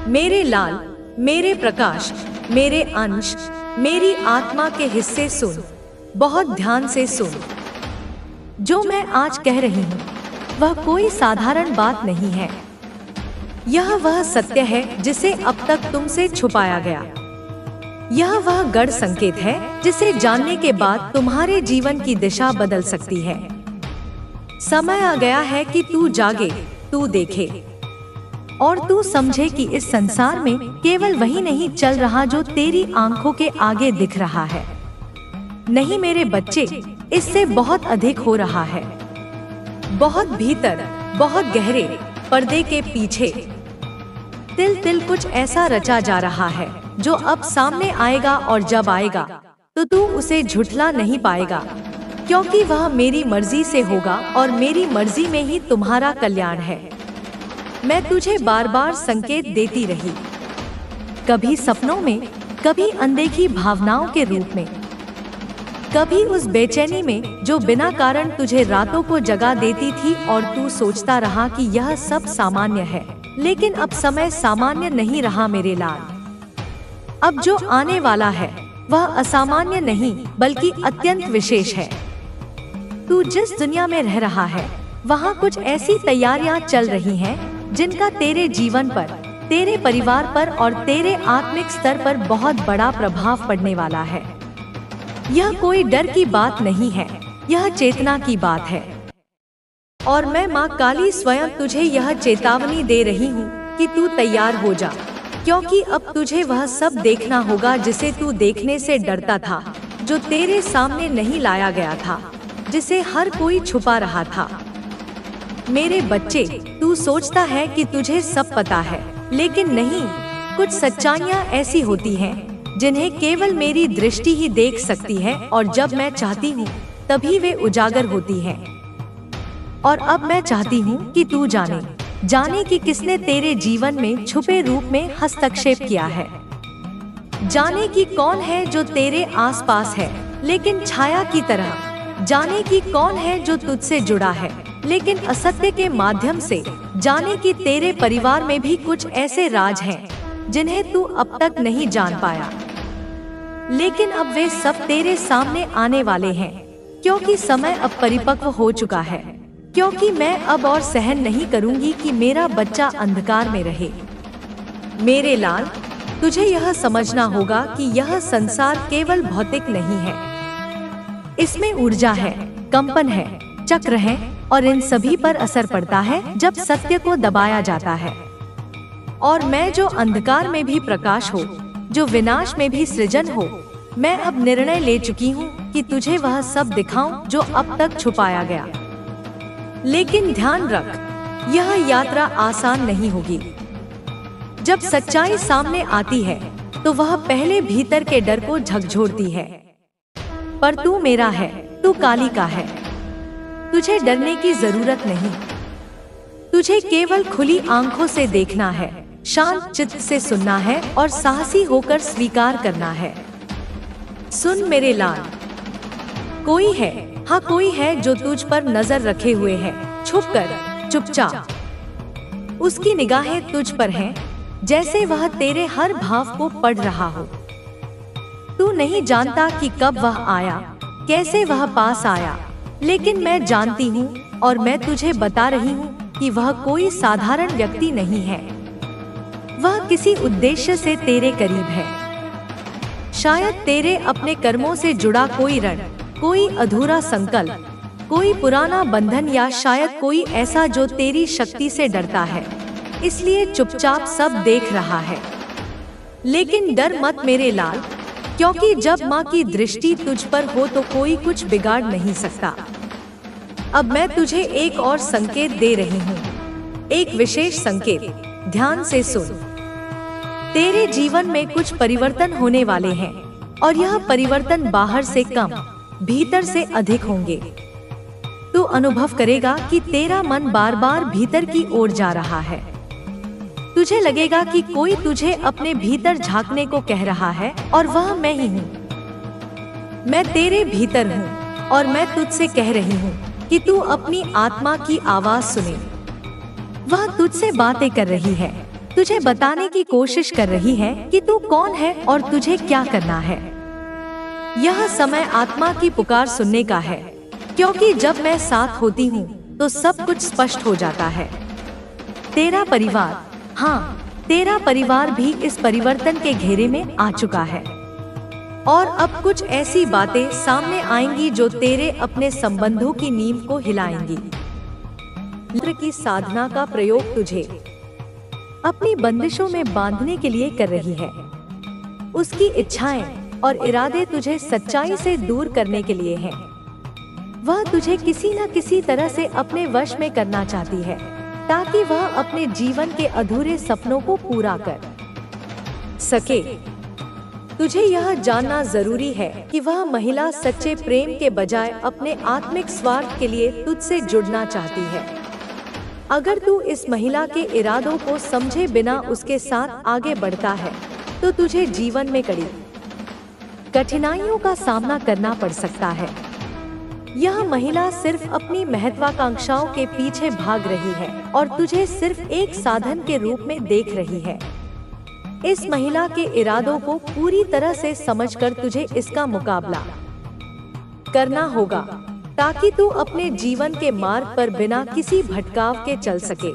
मेरे लाल, मेरे प्रकाश, मेरे अंश, मेरी आत्मा के हिस्से सुन, बहुत ध्यान से सुन। जो मैं आज कह रही हूँ वह कोई साधारण बात नहीं है। यह वह सत्य है जिसे अब तक तुमसे छुपाया गया। यह वह गढ़ संकेत है जिसे जानने के बाद तुम्हारे जीवन की दिशा बदल सकती है। समय आ गया है कि तू जागे, तू देखे और तू समझे कि इस संसार में केवल वही नहीं चल रहा जो तेरी आंखों के आगे दिख रहा है। नहीं मेरे बच्चे, इससे बहुत अधिक हो रहा है। बहुत भीतर, बहुत गहरे पर्दे के पीछे तिल तिल कुछ ऐसा रचा जा रहा है जो अब सामने आएगा, और जब आएगा तो तू उसे झुठला नहीं पाएगा, क्योंकि वह मेरी मर्जी से होगा और मेरी मर्जी में ही तुम्हारा कल्याण है। मैं तुझे बार बार संकेत देती रही, कभी सपनों में, कभी अनदेखी भावनाओं के रूप में, कभी उस बेचैनी में जो बिना कारण तुझे रातों को जगा देती थी और तू सोचता रहा कि यह सब सामान्य है। लेकिन अब समय सामान्य नहीं रहा मेरे लाल। अब जो आने वाला है वह असामान्य नहीं बल्कि अत्यंत विशेष है। तू जिस दुनिया में रह रहा है वहाँ कुछ ऐसी तैयारियां चल रही हैं जिनका तेरे जीवन पर, तेरे परिवार पर और तेरे आत्मिक स्तर पर बहुत बड़ा प्रभाव पड़ने वाला है। यह कोई डर की बात नहीं है, यह चेतना की बात है। और मैं माँ काली स्वयं तुझे यह चेतावनी दे रही हूँ कि तू तैयार हो जा, क्योंकि अब तुझे वह सब देखना होगा जिसे तू देखने से डरता था, जो तेरे सामने नहीं लाया गया था, जिसे हर कोई छुपा रहा था। मेरे बच्चे, तू सोचता है कि तुझे सब पता है, लेकिन नहीं। कुछ सच्चाइयाँ ऐसी होती हैं जिन्हें केवल मेरी दृष्टि ही देख सकती है, और जब मैं चाहती हूँ तभी वे उजागर होती हैं। और अब मैं चाहती हूँ कि तू जाने कि किसने तेरे जीवन में छुपे रूप में हस्तक्षेप किया है। जाने कि कौन है जो तेरे आसपास है लेकिन छाया की तरह। जाने कि कौन है जो तुझसे जुड़ा है लेकिन असत्य के माध्यम से। जाने कि तेरे परिवार में भी कुछ ऐसे राज हैं जिन्हें तू अब तक नहीं जान पाया, लेकिन अब वे सब तेरे सामने आने वाले हैं, क्योंकि समय अब परिपक्व हो चुका है। क्योंकि मैं अब और सहन नहीं करूंगी कि मेरा बच्चा अंधकार में रहे। मेरे लाल, तुझे यह समझना होगा कि यह संसार केवल भौतिक नहीं है। इसमें ऊर्जा है, कंपन है, चक्र है, और इन सभी पर असर पड़ता है जब सत्य को दबाया जाता है। और मैं जो अंधकार में भी प्रकाश हो, जो विनाश में भी सृजन हो, मैं अब निर्णय ले चुकी हूँ कि तुझे वह सब दिखाऊं जो अब तक छुपाया गया। लेकिन ध्यान रख, यह यात्रा आसान नहीं होगी। जब सच्चाई सामने आती है तो वह पहले भीतर के डर को झकझोरती है। पर तू मेरा है, तू काली का है। तुझे डरने की जरूरत नहीं। तुझे केवल खुली आंखों से देखना है, शांत चित्त से सुनना है और साहसी होकर स्वीकार करना है। सुन मेरे लाल, कोई है, हाँ कोई है जो तुझ पर नजर रखे हुए है, छुपकर, चुपचाप। उसकी निगाहें तुझ पर हैं, जैसे वह तेरे हर भाव को पढ़ रहा हो। तू नहीं जानता कि कब वह आया, कैसे वह पास आया, लेकिन मैं जानती हूँ और मैं तुझे बता रही हूँ कि वह कोई साधारण व्यक्ति नहीं है। वह किसी उद्देश्य से तेरे करीब है। शायद तेरे अपने कर्मों से जुड़ा कोई ऋण, कोई अधूरा संकल्प, कोई पुराना बंधन, या शायद कोई ऐसा जो तेरी शक्ति से डरता है, इसलिए चुपचाप सब देख रहा है। लेकिन डर मत मेरे लाल, क्योंकि जब माँ की दृष्टि तुझ पर हो तो कोई कुछ बिगाड़ नहीं सकता। अब मैं तुझे एक और संकेत दे रही हूँ, एक विशेष संकेत। ध्यान से सुन। तेरे जीवन में कुछ परिवर्तन होने वाले हैं, और यह परिवर्तन बाहर से कम, भीतर से अधिक होंगे। तू अनुभव करेगा कि तेरा मन बार बार भीतर की ओर जा रहा है। तुझे लगेगा कि कोई तुझे अपने भीतर झांकने को कह रहा है, और वह मैं ही हूँ। मैं तेरे भीतर हूँ और मैं तुझसे कह रही हूँ कि तू अपनी आत्मा की आवाज सुने। वह तुझसे बातें कर रही है, तुझे बताने की कोशिश कर रही है कि तू कौन है और तुझे क्या करना है। यह समय आत्मा की पुकार सुनने का है, क्योंकि जब मैं साथ होती हूँ तो सब कुछ स्पष्ट हो जाता है। तेरा परिवार, हाँ, तेरा परिवार भी इस परिवर्तन के घेरे में आ चुका है और अब कुछ ऐसी बातें सामने आएंगी जो तेरे अपने संबंधों की नींव को हिलाएंगी। मंत्र की साधना का प्रयोग तुझे अपनी बंदिशों में बांधने के लिए कर रही है। उसकी इच्छाएं और इरादे तुझे सच्चाई से दूर करने के लिए हैं। वह तुझे किसी न किसी तरह से अपने वश में करना चाहती है, ताकि वह अपने जीवन के अधूरे सपनों को पूरा कर सके। तुझे यह जानना जरूरी है कि वह महिला सच्चे प्रेम के बजाय अपने आत्मिक स्वार्थ के लिए तुझसे जुड़ना चाहती है। अगर तू इस महिला के इरादों को समझे बिना उसके साथ आगे बढ़ता है तो तुझे जीवन में कड़ी कठिनाइयों का सामना करना पड़ सकता है। यह महिला सिर्फ अपनी महत्वाकांक्षाओं के पीछे भाग रही है और तुझे सिर्फ एक साधन के रूप में देख रही है। इस महिला के इरादों को पूरी तरह से समझकर तुझे इसका मुकाबला करना होगा, ताकि तू अपने जीवन के मार्ग पर बिना किसी भटकाव के चल सके।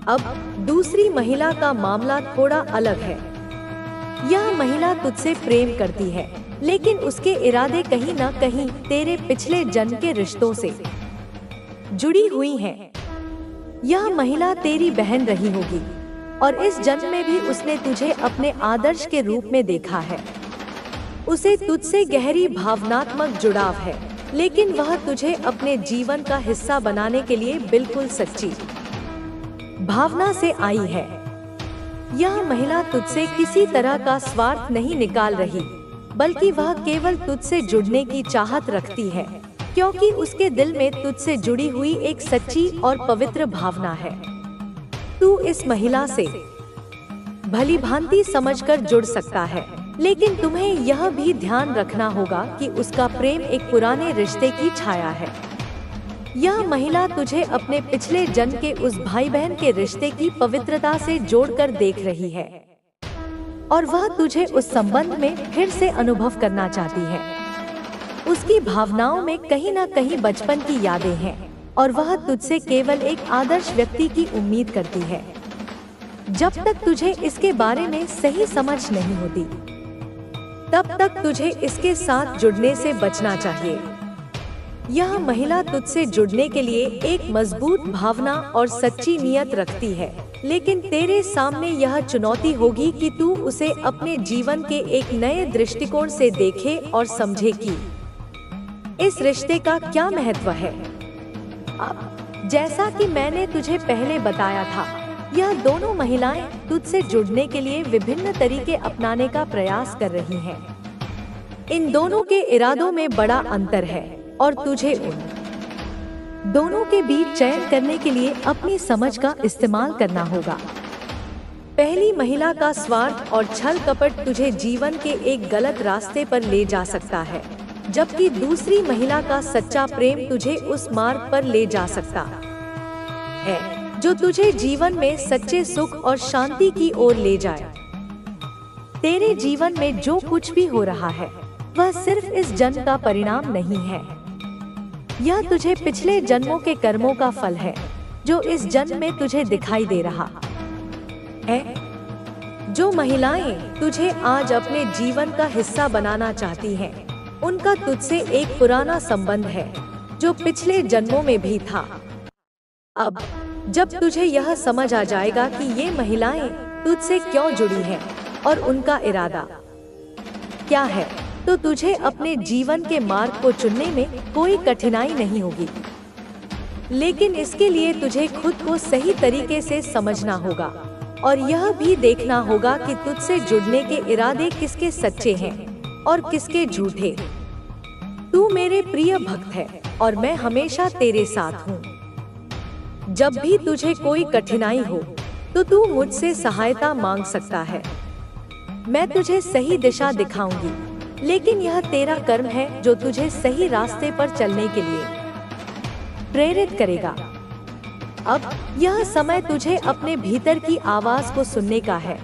अब दूसरी महिला का मामला थोड़ा अलग है। यह महिला तुझसे प्रेम करती है, लेकिन उसके इरादे कहीं न कहीं तेरे पिछले जन्म के रिश्तों से जुड़ी हुई हैं। यह महिला तेरी बहन रही होगी और इस जन्म में भी उसने तुझे अपने आदर्श के रूप में देखा है। उसे तुझसे गहरी भावनात्मक जुड़ाव है, लेकिन वह तुझे अपने जीवन का हिस्सा बनाने के लिए बिल्कुल सच्ची भावना से आई है। यह महिला तुझसे किसी तरह का स्वार्थ नहीं निकाल रही, बल्कि वह केवल तुझसे जुड़ने की चाहत रखती है, क्योंकि उसके दिल में तुझसे जुड़ी हुई एक सच्ची और पवित्र भावना है। तू इस महिला से भली भांति समझकर जुड़ सकता है, लेकिन तुम्हें यह भी ध्यान रखना होगा कि उसका प्रेम एक पुराने रिश्ते की छाया है। यह महिला तुझे अपने पिछले जन्म के उस भाई बहन के रिश्ते की पवित्रता से जोड़कर देख रही है और वह तुझे उस संबंध में फिर से अनुभव करना चाहती है। उसकी भावनाओं में कहीं न कहीं बचपन की यादें हैं और वह तुझसे केवल एक आदर्श व्यक्ति की उम्मीद करती है। जब तक तुझे इसके बारे में सही समझ नहीं होती, तब तक तुझे इसके साथ जुड़ने से बचना चाहिए। यह महिला तुझसे जुड़ने के लिए एक मजबूत भावना और सच्ची नियत रखती है, लेकिन तेरे सामने यह चुनौती होगी कि तू उसे अपने जीवन के एक नए दृष्टिकोण से देखे और समझे कि इस रिश्ते का क्या महत्व है। अब जैसा कि मैंने तुझे पहले बताया था, यह दोनों महिलाएं तुझसे जुड़ने के लिए विभिन्न तरीके अपनाने का प्रयास कर रही हैं। इन दोनों के इरादों में बड़ा अंतर है और तुझे उन दोनों के बीच चयन करने के लिए अपनी समझ का इस्तेमाल करना होगा। पहली महिला का स्वार्थ और छल कपट तुझे जीवन के एक गलत रास्ते पर ले जा सकता है, जबकि दूसरी महिला का सच्चा प्रेम तुझे उस मार्ग पर ले जा सकता है जो तुझे जीवन में सच्चे सुख और शांति की ओर ले जाए। तेरे जीवन में जो कुछ भी हो रहा है, वह सिर्फ इस जन्म का परिणाम नहीं है। यह तुझे पिछले जन्मों के कर्मों का फल है, जो इस जन्म में तुझे दिखाई दे रहा है। जो महिलाएं तुझे आज अपने जीवन का हिस्सा बनाना चाहती हैं, उनका तुझसे एक पुराना संबंध है जो पिछले जन्मों में भी था। अब जब तुझे यह समझ आ जाएगा कि ये महिलाएं तुझसे क्यों जुड़ी हैं और उनका इरादा क्या है, तो तुझे अपने जीवन के मार्ग को चुनने में कोई कठिनाई नहीं होगी। लेकिन इसके लिए तुझे खुद को सही तरीके से समझना होगा और यह भी देखना होगा कि तुझसे जुड़ने के इरादे किसके सच्चे हैं और किसके झूठे। तू मेरे प्रिय भक्त है और मैं हमेशा तेरे साथ हूँ। जब भी तुझे कोई कठिनाई हो तो तू मुझसे सहायता मांग सकता है। मैं तुझे सही दिशा दिखाऊंगी, लेकिन यह तेरा कर्म है जो तुझे सही रास्ते पर चलने के लिए प्रेरित करेगा। अब यह समय तुझे अपने भीतर की आवाज को सुनने का है,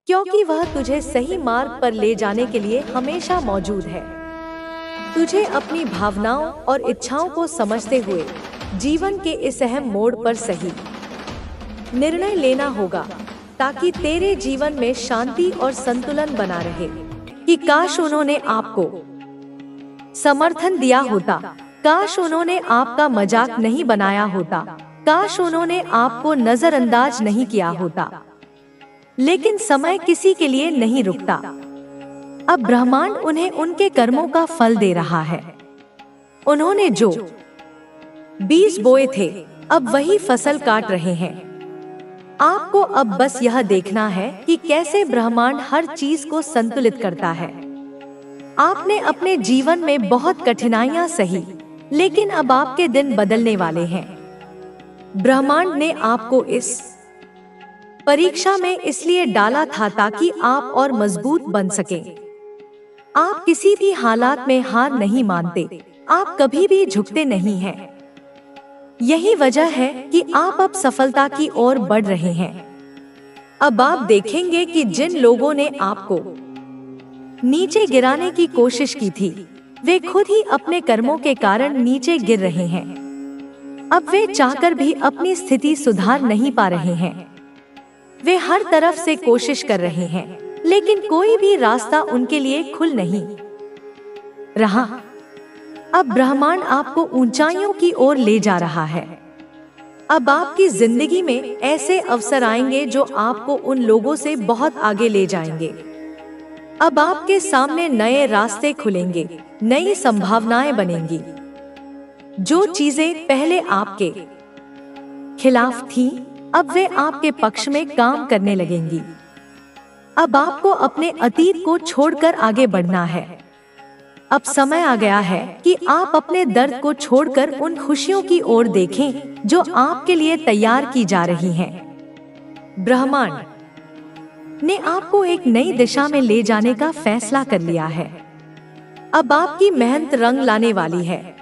क्योंकि वह तुझे सही मार्ग पर ले जाने के लिए हमेशा मौजूद है। तुझे अपनी भावनाओं और इच्छाओं को समझते हुए जीवन के इस अहम मोड़ पर सही निर्णय लेना होगा, ताकि तेरे जीवन में शांति और संतुलन बना रहे। कि काश उन्होंने आपको समर्थन दिया होता, काश उन्होंने आपका मजाक नहीं बनाया होता, काश उन्होंने आपको नजरअंदाज नहीं किया होता। लेकिन समय किसी के लिए नहीं रुकता। अब ब्रह्मांड उन्हें उनके कर्मों का फल दे रहा है। उन्होंने जो बीज बोए थे, अब वही फसल काट रहे हैं। आपको अब बस यह देखना है कि कैसे ब्रह्मांड हर चीज को संतुलित करता है। आपने अपने जीवन में बहुत कठिनाइयां सही, लेकिन अब आपके दिन बदलने वाले हैं। ब्रह्मांड ने आपको इस परीक्षा में इसलिए डाला था ताकि आप और मजबूत बन सकें। आप किसी भी हालात में हार नहीं मानते, आप कभी भी झुकते नहीं हैं। यही वजह है कि आप अब सफलता की ओर बढ़ रहे हैं। अब आप देखेंगे कि जिन लोगों ने आपको नीचे गिराने की कोशिश की थी, वे खुद ही अपने कर्मों के कारण नीचे गिर रहे हैं। अब वे चाहकर भी अपनी स्थिति सुधार नहीं पा रहे हैं। वे हर तरफ से कोशिश कर रहे हैं, लेकिन कोई भी रास्ता उनके लिए खुल नहीं रहा। अब ब्रह्मांड आपको ऊंचाइयों की ओर ले जा रहा है। अब आपकी जिंदगी में ऐसे अवसर आएंगे जो आपको उन लोगों से बहुत आगे ले जाएंगे। अब आपके सामने नए रास्ते खुलेंगे, नई संभावनाएं बनेंगी। जो चीजें पहले आपके खिलाफ थीं, अब वे आपके पक्ष में काम करने लगेंगी। अब आपको अपने अतीत को छोड़कर आगे बढ़ना है। अब समय आ गया है कि आप अपने दर्द को छोड़कर उन खुशियों की ओर देखें जो आपके लिए तैयार की जा रही हैं। ब्रह्मांड ने आपको एक नई दिशा में ले जाने का फैसला कर लिया है। अब आपकी मेहनत रंग लाने वाली है।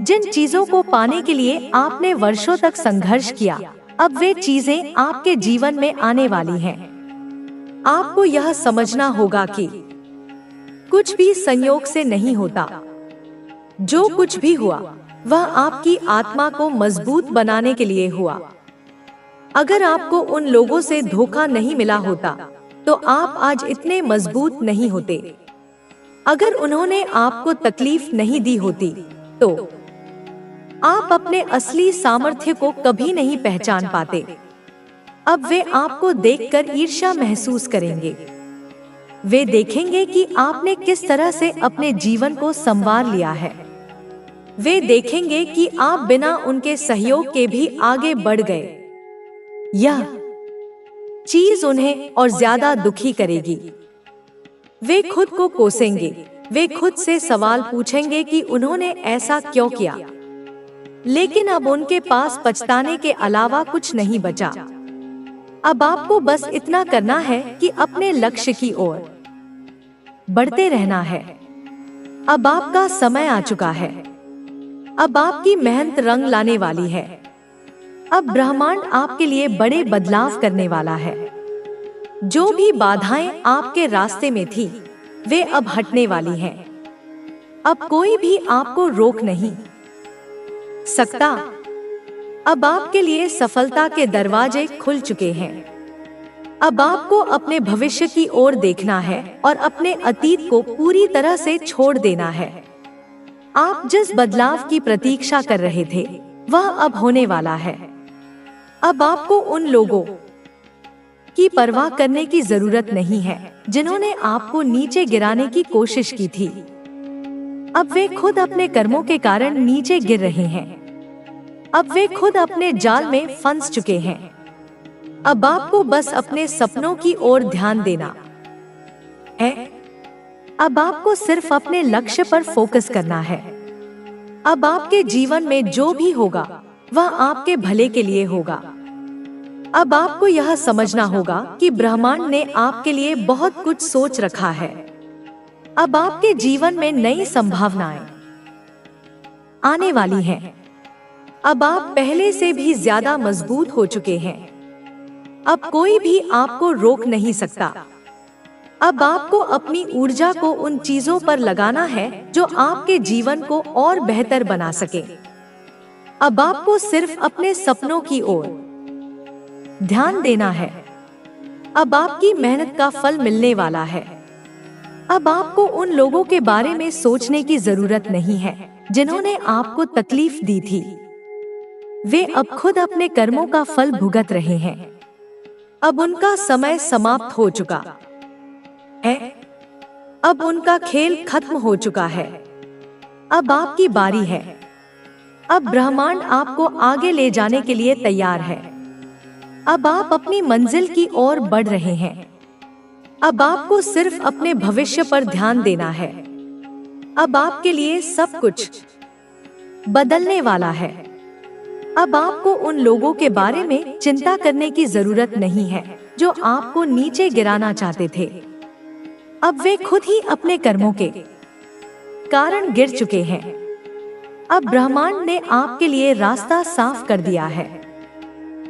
जिन चीजों को पाने के लिए आपने वर्षों तक संघर्ष किया, अब वे चीजें आपके जीवन में आने वाली हैं। आपको यह समझना होगा कि कुछ भी संयोग से नहीं होता। जो कुछ भी हुआ, वह आपकी आत्मा को मजबूत बनाने के लिए हुआ। अगर आपको उन लोगों से धोखा नहीं मिला होता, तो आप आज इतने मजबूत नहीं होते। अगर उन्होंने आपको तकलीफ नहीं दी होती, तो आप अपने असली सामर्थ्य को कभी नहीं पहचान पाते। अब वे आपको देखकर ईर्ष्या महसूस करेंगे। वे देखेंगे कि आपने किस तरह से अपने जीवन को संवार लिया है। वे देखेंगे कि आप बिना उनके सहयोग के भी आगे बढ़ गए। यह चीज उन्हें और ज्यादा दुखी करेगी। वे खुद को कोसेंगे। वे खुद से सवाल पूछेंगे कि उन्होंने ऐसा क्यों किया। लेकिन अब उनके पास पछताने के अलावा कुछ नहीं बचा। अब आपको बस इतना करना है कि अपने लक्ष्य की ओर बढ़ते रहना है। अब आपका समय आ चुका है। अब आपकी मेहनत रंग लाने वाली है। अब ब्रह्मांड आपके लिए बड़े बदलाव करने वाला है। जो भी बाधाएं आपके रास्ते में थी, वे अब हटने वाली हैं। अब कोई भी आपको रोक नहीं सकता। अब आपके लिए सफलता के दरवाजे खुल चुके हैं। अब आपको अपने भविष्य की ओर देखना है और अपने अतीत को पूरी तरह से छोड़ देना है। आप जिस बदलाव की प्रतीक्षा कर रहे थे, वह अब होने वाला है। अब आपको उन लोगों की परवाह करने की जरूरत नहीं है जिन्होंने आपको नीचे गिराने की कोशिश की थी। अब वे खुद अपने कर्मों के कारण नीचे गिर रहे हैं। अब वे खुद अपने जाल में फंस चुके हैं। अब आपको बस अपने सपनों की ओर ध्यान देना है। अब आपको सिर्फ अपने लक्ष्य पर फोकस करना है। अब आपके जीवन में जो भी होगा, वह आपके भले के लिए होगा। अब आपको यह समझना होगा कि ब्रह्मांड ने आपके लिए बहुत कुछ सोच रखा है। अब आपके जीवन में नई संभावनाएं आने वाली हैं। अब आप पहले से भी ज्यादा मजबूत हो चुके हैं। अब कोई भी आपको रोक नहीं सकता। अब आपको अपनी ऊर्जा को उन चीजों पर लगाना है जो आपके जीवन को और बेहतर बना सके। अब आपको सिर्फ अपने सपनों की ओर ध्यान देना है। अब आपकी मेहनत का फल मिलने वाला है। अब आपको उन लोगों के बारे में सोचने की जरूरत नहीं है जिन्होंने आपको तकलीफ दी थी। वे अब खुद अपने कर्मों का फल भुगत रहे हैं। अब उनका समय समाप्त हो चुका है। अब उनका खेल खत्म हो चुका है। अब आपकी बारी है। अब ब्रह्मांड आपको आगे ले जाने के लिए तैयार है। अब आप अपनी मंजिल की ओर बढ़ रहे हैं। अब आपको सिर्फ अपने भविष्य पर ध्यान देना है। अब आपके लिए सब कुछ बदलने वाला है। अब आपको उन लोगों के बारे में चिंता करने की जरूरत नहीं है जो आपको नीचे गिराना चाहते थे। अब वे खुद ही अपने कर्मों के कारण गिर चुके हैं। अब ब्रह्मांड ने आपके लिए रास्ता साफ कर दिया है।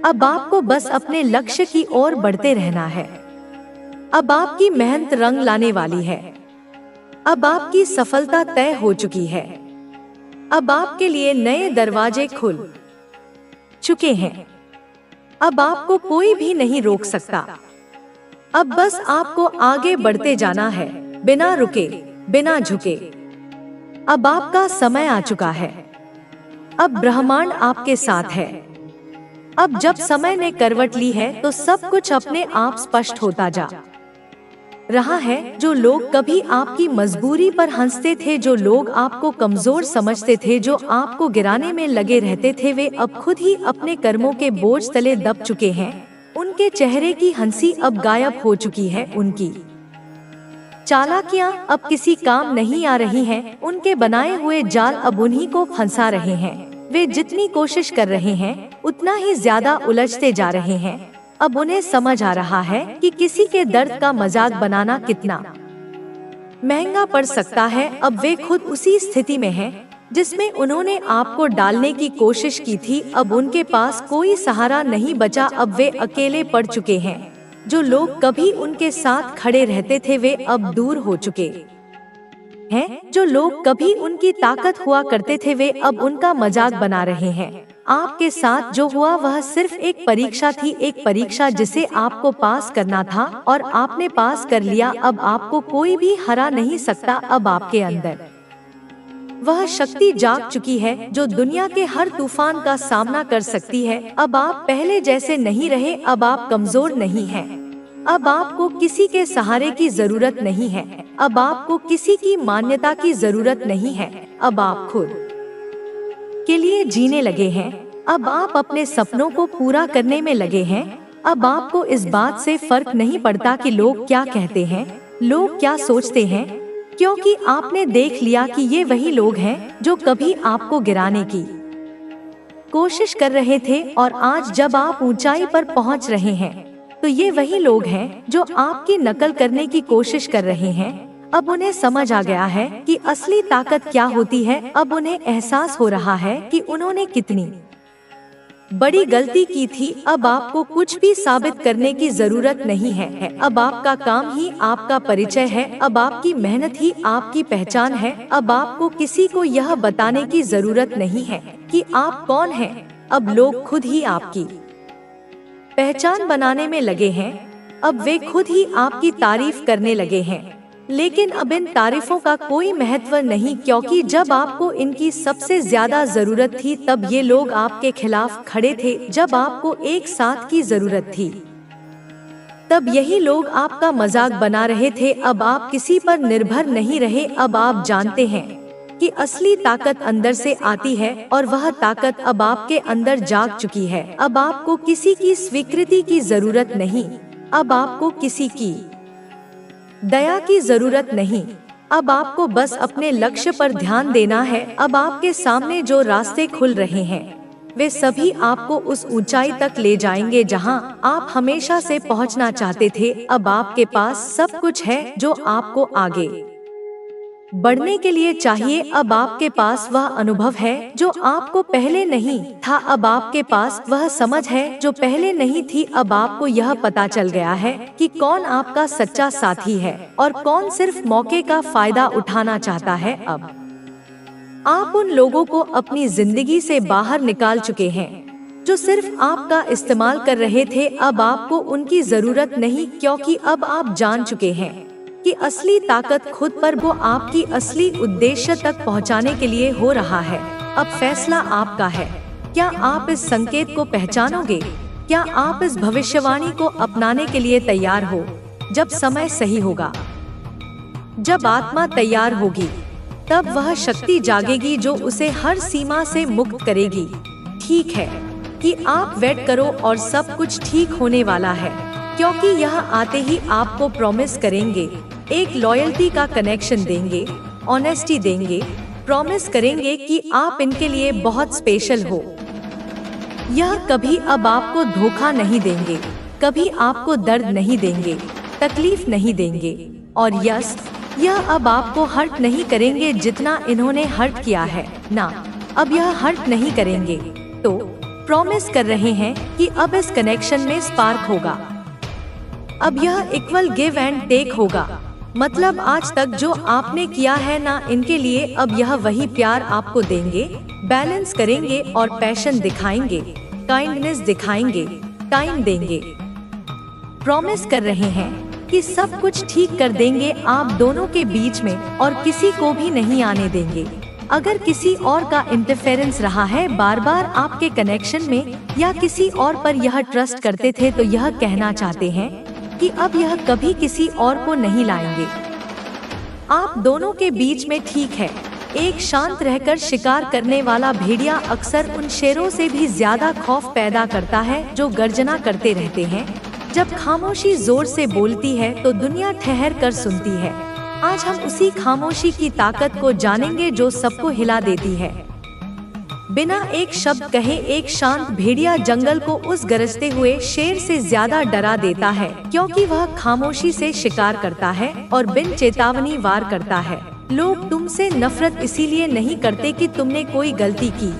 अब आपको बस अपने लक्ष्य की ओर बढ़ते रहना है। अब आपकी मेहनत रंग लाने वाली है। अब आपकी सफलता तय हो चुकी है। अब आपके लिए नए दरवाजे खुल चुके हैं। अब आपको कोई भी नहीं रोक सकता। अब बस आपको आगे बढ़ते जाना है, बिना रुके, बिना झुके। अब आपका समय आ चुका है। अब ब्रह्मांड आपके साथ है। अब जब समय ने करवट ली है तो सब कुछ अपने आप स्पष्ट होता जा रहा है। जो लोग कभी आपकी मजबूरी पर हंसते थे, जो लोग आपको कमजोर समझते थे, जो आपको गिराने में लगे रहते थे, वे अब खुद ही अपने कर्मों के बोझ तले दब चुके हैं। उनके चेहरे की हंसी अब गायब हो चुकी है। उनकी चालाकियां अब किसी काम नहीं आ रही हैं। उनके बनाए हुए जाल अब उन्हीं को फंसा रहे हैं। वे जितनी कोशिश कर रहे हैं उतना ही ज्यादा उलझते जा रहे हैं। अब उन्हें समझ आ रहा है कि किसी के दर्द का मजाक बनाना कितना महंगा पड़ सकता है। अब वे खुद उसी स्थिति में हैं जिसमें उन्होंने आपको डालने की कोशिश की थी। अब उनके पास कोई सहारा नहीं बचा। अब वे अकेले पड़ चुके हैं। जो लोग कभी उनके साथ खड़े रहते थे वे अब दूर हो चुके हैं। जो लोग कभी उनकी ताकत हुआ करते थे वे अब उनका मजाक बना रहे हैं। आपके साथ जो हुआ वह सिर्फ एक परीक्षा थी, एक परीक्षा जिसे आपको पास करना था और आपने पास कर लिया। अब आपको कोई भी हरा नहीं सकता। अब आपके अंदर वह शक्ति जाग चुकी है जो दुनिया के हर तूफान का सामना कर सकती है। अब आप पहले जैसे नहीं रहे। अब आप कमजोर नहीं हैं। अब आपको किसी के सहारे की जरूरत नहीं है। अब आपको किसी की मान्यता की जरूरत नहीं है। अब आप खुद के लिए जीने लगे हैं। अब आप अपने सपनों को पूरा करने में लगे हैं। अब आपको इस बात से फर्क नहीं पड़ता कि लोग क्या कहते हैं, लोग क्या सोचते हैं, क्योंकि आपने देख लिया कि ये वही लोग हैं जो कभी आपको गिराने की कोशिश कर रहे थे। और आज जब आप ऊंचाई पर पहुंच रहे हैं तो ये वही लोग हैं जो आपकी नकल करने की कोशिश कर रहे हैं। अब उन्हें समझ आ गया है कि असली ताकत क्या होती है। अब उन्हें एहसास हो रहा है कि उन्होंने कितनी बड़ी गलती की थी। अब आपको कुछ भी साबित करने की जरूरत नहीं है। अब आपका काम ही आपका परिचय है। अब आपकी मेहनत ही आपकी पहचान है। अब आपको किसी को यह बताने की जरूरत नहीं है कि आप कौन हैं। अब लोग खुद ही आपकी पहचान बनाने में लगे हैं। अब वे खुद ही आपकी तारीफ करने लगे हैं। लेकिन अब इन तारीफों का कोई महत्व नहीं, क्योंकि जब आपको इनकी सबसे ज्यादा जरूरत थी तब ये लोग आपके खिलाफ खड़े थे। जब आपको एक साथ की जरूरत थी तब यही लोग आपका मजाक बना रहे थे। अब आप किसी पर निर्भर नहीं रहे। अब आप जानते हैं कि असली ताकत अंदर से आती है और वह ताकत अब आपके अंदर जाग चुकी है। अब आपको किसी की स्वीकृति की जरूरत नहीं। अब आपको किसी की दया की जरूरत नहीं। अब आपको बस अपने लक्ष्य पर ध्यान देना है। अब आपके सामने जो रास्ते खुल रहे हैं वे सभी आपको उस ऊंचाई तक ले जाएंगे जहां आप हमेशा से पहुंचना चाहते थे। अब आपके पास सब कुछ है जो आपको आगे बढ़ने के लिए चाहिए। अब आपके पास वह अनुभव है जो आपको पहले नहीं था, अब आपके पास वह समझ है जो पहले नहीं थी। अब आपको यह पता चल गया है कि कौन आपका सच्चा साथी है और कौन सिर्फ मौके का फायदा उठाना चाहता है। अब आप उन लोगों को अपनी जिंदगी से बाहर निकाल चुके हैं जो सिर्फ आपका इस्तेमाल कर रहे थे। अब आपको उनकी जरूरत नहीं, क्योंकि अब आप जान चुके हैं कि असली ताकत खुद पर, वो आपकी असली उद्देश्य तक पहुंचाने के लिए हो रहा है। अब फैसला आपका है। क्या आप इस संकेत को पहचानोगे? क्या आप इस भविष्यवाणी को अपनाने के लिए तैयार हो? जब समय सही होगा, जब आत्मा तैयार होगी, तब वह शक्ति जागेगी जो उसे हर सीमा से मुक्त करेगी। ठीक है कि आप वेट करो और सब कुछ ठीक होने वाला है, क्योंकि यह आते ही आपको प्रॉमिस करेंगे, एक लॉयल्टी का कनेक्शन देंगे, ऑनेस्टी देंगे, प्रॉमिस करेंगे कि आप इनके लिए बहुत स्पेशल हो। यह कभी अब आपको धोखा नहीं देंगे, कभी आपको दर्द नहीं देंगे, तकलीफ नहीं देंगे। और यस, यह अब आपको हर्ट नहीं करेंगे जितना इन्होंने हर्ट किया है ना, अब यह हर्ट नहीं करेंगे। तो प्रॉमिस कर रहे हैं कि अब इस कनेक्शन में स्पार्क होगा, अब यह इक्वल गिव एंड टेक होगा। मतलब आज तक जो आपने किया है ना इनके लिए, अब यह वही प्यार आपको देंगे, बैलेंस करेंगे और पैशन दिखाएंगे, काइंडनेस दिखाएंगे, टाइम देंगे। प्रॉमिस कर रहे हैं कि सब कुछ ठीक कर देंगे आप दोनों के बीच में, और किसी को भी नहीं आने देंगे। अगर किसी और का इंटरफेरेंस रहा है बार बार आपके कनेक्शन में, या किसी और पर यह ट्रस्ट करते थे, तो यह कहना चाहते हैं कि अब यह कभी किसी और को नहीं लाएंगे। आप दोनों के बीच में ठीक है, एक शांत रहकर शिकार करने वाला भेड़िया अक्सर उन शेरों से भी ज्यादा खौफ पैदा करता है जो गर्जना करते रहते हैं। जब खामोशी जोर से बोलती है तो दुनिया ठहर कर सुनती है। आज हम उसी खामोशी की ताकत को जानेंगे जो सबको हिला देती है। बिना एक शब्द कहे एक शांत भेड़िया जंगल को उस गरजते हुए शेर से ज्यादा डरा देता है, क्योंकि वह खामोशी से शिकार करता है और बिन चेतावनी वार करता है। लोग तुमसे नफरत इसीलिए नहीं करते कि तुमने कोई गलती की,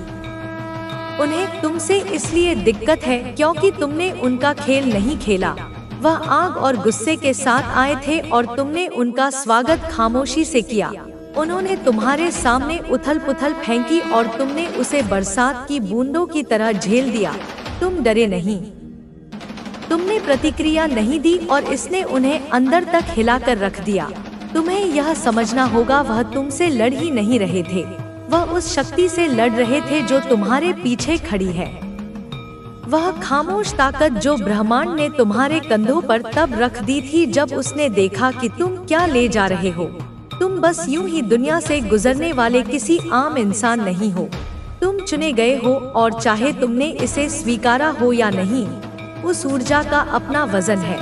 उन्हें तुमसे इसलिए दिक्कत है क्योंकि तुमने उनका खेल नहीं खेला। वह आग और गुस्से के साथ आए थे और तुमने उनका स्वागत खामोशी से किया। उन्होंने तुम्हारे सामने उथल पुथल फेंकी और तुमने उसे बरसात की बूंदों की तरह झेल दिया। तुम डरे नहीं, तुमने प्रतिक्रिया नहीं दी और इसने उन्हें अंदर तक हिलाकर रख दिया। तुम्हें यह समझना होगा, वह तुमसे लड़ ही नहीं रहे थे, वह उस शक्ति से लड़ रहे थे जो तुम्हारे पीछे खड़ी है। वह खामोश ताकत जो ब्रह्मांड ने तुम्हारे कंधों पर तब रख दी थी जब उसने देखा कि तुम क्या ले जा रहे हो। तुम बस यूं ही दुनिया से गुजरने वाले किसी आम इंसान नहीं हो, तुम चुने गए हो, और चाहे तुमने इसे स्वीकारा हो या नहीं, उस ऊर्जा का अपना वजन है।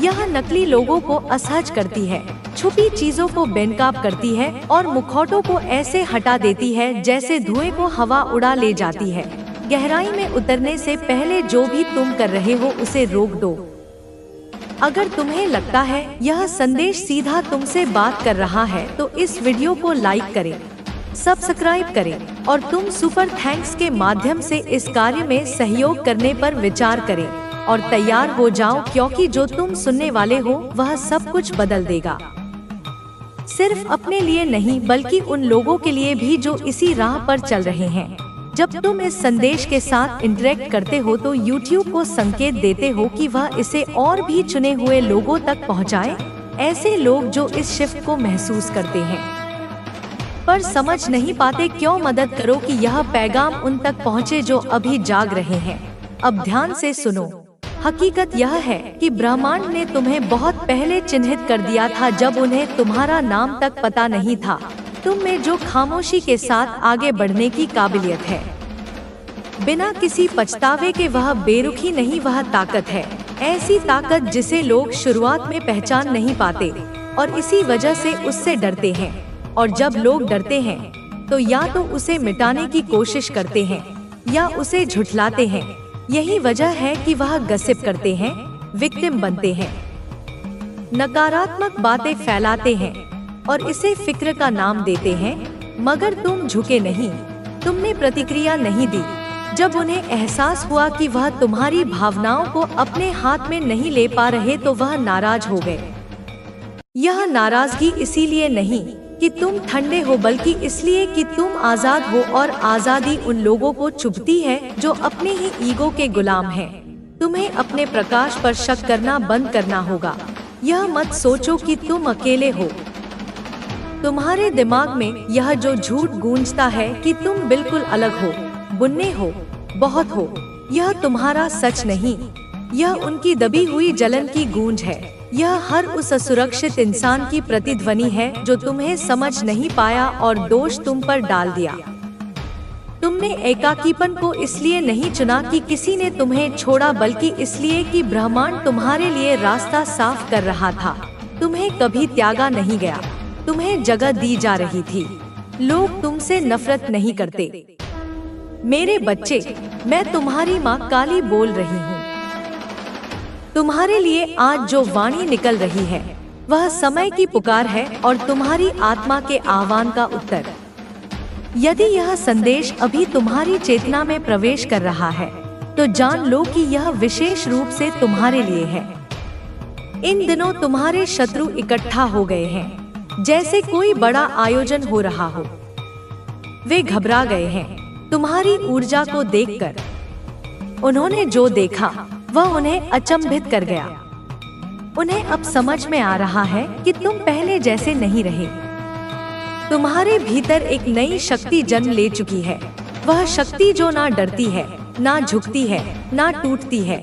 यह नकली लोगों को असहज करती है, छुपी चीजों को बेनकाब करती है और मुखौटों को ऐसे हटा देती है जैसे धुएं को हवा उड़ा ले जाती है। गहराई में उतरने से पहले जो भी तुम कर रहे हो उसे रोक दो। अगर तुम्हें लगता है यह संदेश सीधा तुमसे बात कर रहा है तो इस वीडियो को लाइक करें, सब्सक्राइब करें और तुम सुपर थैंक्स के माध्यम से इस कार्य में सहयोग करने पर विचार करें और तैयार हो जाओ, क्योंकि जो तुम सुनने वाले हो वह सब कुछ बदल देगा। सिर्फ अपने लिए नहीं बल्कि उन लोगों के लिए भी जो इसी राह पर चल रहे हैं। जब तुम इस संदेश के साथ इंटरेक्ट करते हो तो YouTube को संकेत देते हो कि वह इसे और भी चुने हुए लोगों तक पहुंचाए, ऐसे लोग जो इस शिफ्ट को महसूस करते हैं पर समझ नहीं पाते। क्यों? मदद करो कि यह पैगाम उन तक पहुंचे जो अभी जाग रहे हैं। अब ध्यान से सुनो, हकीकत यह है कि ब्रह्मांड ने तुम्हें बहुत पहले चिन्हित कर दिया था, जब उन्हें तुम्हारा नाम तक पता नहीं था। तुम में जो खामोशी के साथ आगे बढ़ने की काबिलियत है, बिना किसी पछतावे के, वह बेरुखी नहीं, वह ताकत है। ऐसी ताकत जिसे लोग शुरुआत में पहचान नहीं पाते और इसी वजह से उससे डरते हैं। और जब लोग डरते हैं तो या तो उसे मिटाने की कोशिश करते हैं या उसे झुठलाते हैं। यही वजह है कि वह गसिप करते हैं, विक्टिम बनते हैं, नकारात्मक बातें फैलाते हैं और इसे फिक्र का नाम देते हैं, मगर तुम झुके नहीं, तुमने प्रतिक्रिया नहीं दी। जब उन्हें एहसास हुआ कि वह तुम्हारी भावनाओं को अपने हाथ में नहीं ले पा रहे तो वह नाराज हो गए। यह नाराजगी इसीलिए नहीं कि तुम ठंडे हो, बल्कि इसलिए कि तुम आजाद हो, और आजादी उन लोगों को चुभती है जो अपने ही ईगो के गुलाम हैं। तुम्हें अपने प्रकाश पर शक करना बंद करना होगा। यह मत सोचो कि तुम अकेले हो। तुम्हारे दिमाग में यह जो झूठ गूंजता है कि तुम बिल्कुल अलग हो, बुन्ने हो, बहुत हो, यह तुम्हारा सच नहीं। यह उनकी दबी हुई जलन की गूंज है। यह हर उस असुरक्षित इंसान की प्रतिध्वनि है जो तुम्हें समझ नहीं पाया और दोष तुम पर डाल दिया। तुमने एकाकीपन को इसलिए नहीं चुना कि किसी ने तुम्हें छोड़ा, बल्कि इसलिए कि ब्रह्मांड तुम्हारे लिए रास्ता साफ कर रहा था। तुम्हें कभी त्यागा नहीं गया, तुम्हें जगह दी जा रही थी। लोग तुमसे नफरत नहीं करते। मेरे बच्चे, मैं तुम्हारी माँ काली बोल रही हूँ। तुम्हारे लिए आज जो वाणी निकल रही है वह समय की पुकार है और तुम्हारी आत्मा के आह्वान का उत्तर। यदि यह संदेश अभी तुम्हारी चेतना में प्रवेश कर रहा है तो जान लो कि यह विशेष रूप से तुम्हारे लिए है। इन दिनों तुम्हारे शत्रु इकट्ठा हो गए हैं, जैसे कोई बड़ा आयोजन हो रहा हो। वे घबरा गए हैं तुम्हारी ऊर्जा को देखकर। उन्होंने जो देखा वह उन्हें अचंभित कर गया। उन्हें अब समझ में आ रहा है कि तुम पहले जैसे नहीं रहे। तुम्हारे भीतर एक नई शक्ति जन्म ले चुकी है। वह शक्ति जो ना डरती है, ना झुकती है, ना टूटती है।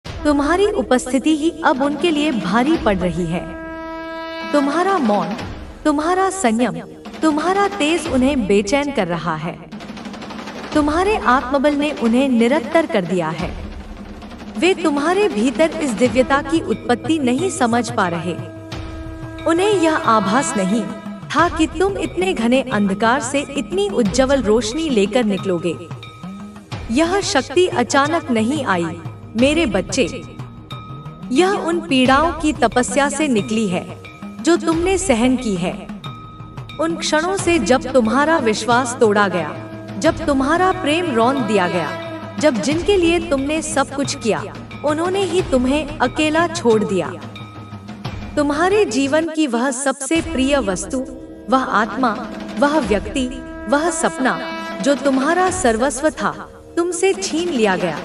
तुम्हारी उपस्थिति ही अब उनके लिए भारी पड़ रही है। तुम्हारा मौन, तुम्हारा संयम, तुम्हारा तेज उन्हें बेचैन कर रहा है। तुम्हारे आत्मबल ने उन्हें निरंतर कर दिया है। वे तुम्हारे भीतर इस दिव्यता की उत्पत्ति नहीं समझ पा रहे। उन्हें यह आभास नहीं था कि तुम इतने घने अंधकार से इतनी उज्जवल रोशनी लेकर निकलोगे। यह शक्ति अचानक नहीं आई मेरे बच्चे। यह उन पीड़ाओं की तपस्या से निकली है जो तुमने सहन की है। उन क्षणों से जब तुम्हारा विश्वास तोड़ा गया, जब तुम्हारा प्रेम रौंद दिया गया, जब जिनके लिए तुमने सब कुछ किया उन्होंने ही तुम्हें अकेला छोड़ दिया। तुम्हारे जीवन की वह सबसे प्रिय वस्तु, वह आत्मा, वह व्यक्ति, वह सपना जो तुम्हारा सर्वस्व था, तुमसे छीन लिया गया।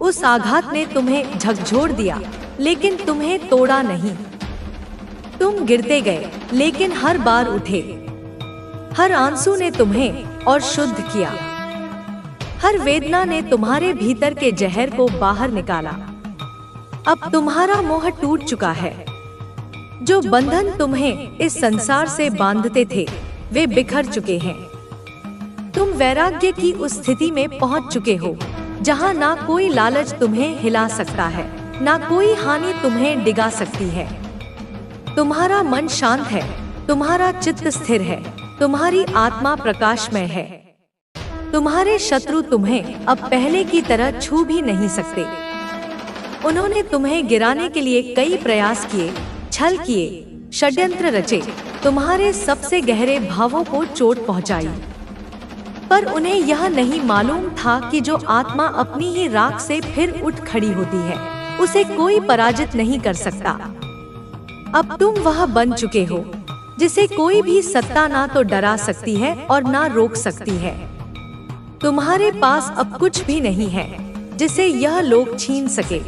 उस आघात ने तुम्हें झकझोर दिया, लेकिन तुम्हें तोड़ा नहीं। तुम गिरते गए, लेकिन हर बार उठे। हर आंसू ने तुम्हें और शुद्ध किया। हर वेदना ने तुम्हारे भीतर के जहर को बाहर निकाला। अब तुम्हारा मोह टूट चुका है। जो बंधन तुम्हें इस संसार से बांधते थे वे बिखर चुके हैं। तुम वैराग्य की उस स्थिति में पहुंच चुके हो जहां ना कोई लालच तुम्हें हिला सकता है, ना कोई हानि तुम्हें डिगा सकती है। तुम्हारा मन शांत है, तुम्हारा चित्त स्थिर है, तुम्हारी आत्मा प्रकाशमय है। तुम्हारे शत्रु तुम्हें अब पहले की तरह छू भी नहीं सकते। उन्होंने तुम्हें गिराने के लिए कई प्रयास किए, छल किए, षड्यंत्र रचे, तुम्हारे सबसे गहरे भावों को चोट पहुंचाई। पर उन्हें यह नहीं मालूम था कि जो आत्मा अपनी ही राख से फिर उठ खड़ी होती है उसे कोई पराजित नहीं कर सकता। अब तुम वह बन चुके हो जिसे कोई भी सत्ता ना तो डरा सकती है और ना रोक सकती है। तुम्हारे पास अब कुछ भी नहीं है जिसे यह लोग छीन सके।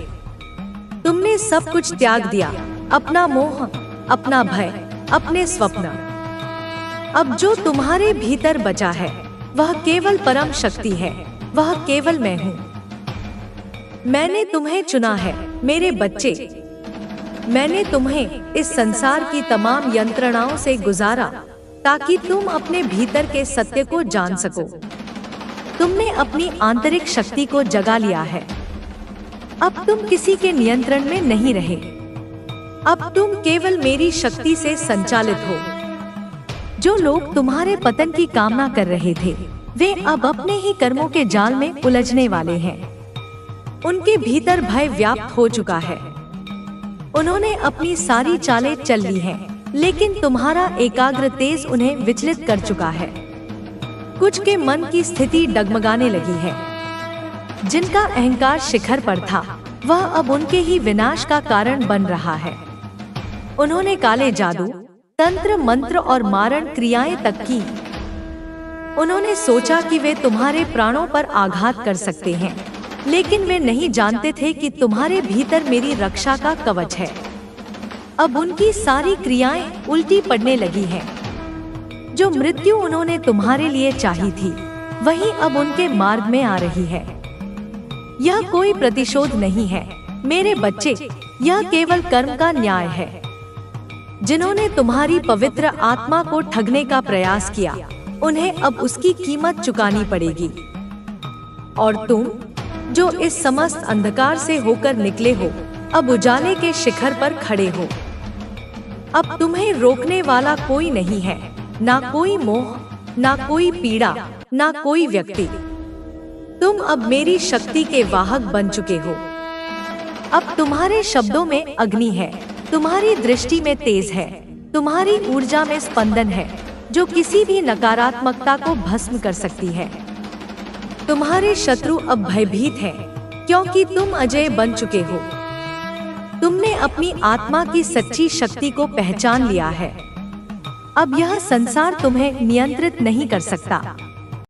तुमने सब कुछ त्याग दिया, अपना मोह, अपना भय, अपने स्वप्न। अब जो तुम्हारे भीतर बचा है वह केवल परम शक्ति है, वह केवल मैं हूँ। मैंने तुम्हें चुना है मेरे बच्चे। मैंने तुम्हें इस संसार की तमाम यंत्रणाओं से गुजारा ताकि तुम अपने भीतर के सत्य को जान सको। तुमने अपनी आंतरिक शक्ति को जगा लिया है। अब तुम किसी के नियंत्रण में नहीं रहे। अब तुम केवल मेरी शक्ति से संचालित हो। जो लोग तुम्हारे पतन की कामना कर रहे थे वे अब अपने ही कर्मों के जाल में उलझने वाले हैं। उनके भीतर भय व्याप्त हो चुका है। उन्होंने अपनी सारी चालें चल ली हैं, लेकिन तुम्हारा एकाग्र तेज उन्हें विचलित कर चुका है। कुछ के मन की स्थिति डगमगाने लगी है। जिनका अहंकार शिखर पर था, वह अब उनके ही विनाश का कारण बन रहा है। उन्होंने काले जादू, तंत्र मंत्र और मारण क्रियाएं तक की। उन्होंने सोचा कि वे तुम्हारे प्राणों पर आघात कर सकते हैं, लेकिन वे नहीं जानते थे कि तुम्हारे भीतर मेरी रक्षा का कवच है। अब उनकी सारी क्रियाएं उल्टी पड़ने लगी हैं। जो मृत्यु उन्होंने तुम्हारे लिए चाही थी, वही अब उनके मार्ग में आ रही है। यह कोई प्रतिशोध नहीं है मेरे बच्चे, यह केवल कर्म का न्याय है। जिन्होंने तुम्हारी पवित्र आत्मा को ठगने का प्रयास किया, उन्हें अब उसकी कीमत चुकानी पड़ेगी। और तुम जो इस समस्त अंधकार से होकर निकले हो, अब उजाले के शिखर पर खड़े हो। अब तुम्हें रोकने वाला कोई नहीं है, ना कोई मोह, ना कोई पीड़ा, ना कोई व्यक्ति। तुम अब मेरी शक्ति के वाहक बन चुके हो। अब तुम्हारे शब्दों में अग्नि है, तुम्हारी दृष्टि में तेज है, तुम्हारी ऊर्जा में स्पंदन है, जो किसी भी नकारात्मकता को भस्म कर सकती है। तुम्हारे शत्रु अब भयभीत हैं, क्योंकि तुम अजय बन चुके हो। तुमने अपनी आत्मा की सच्ची शक्ति को पहचान लिया है। अब यह संसार तुम्हें नियंत्रित नहीं कर सकता।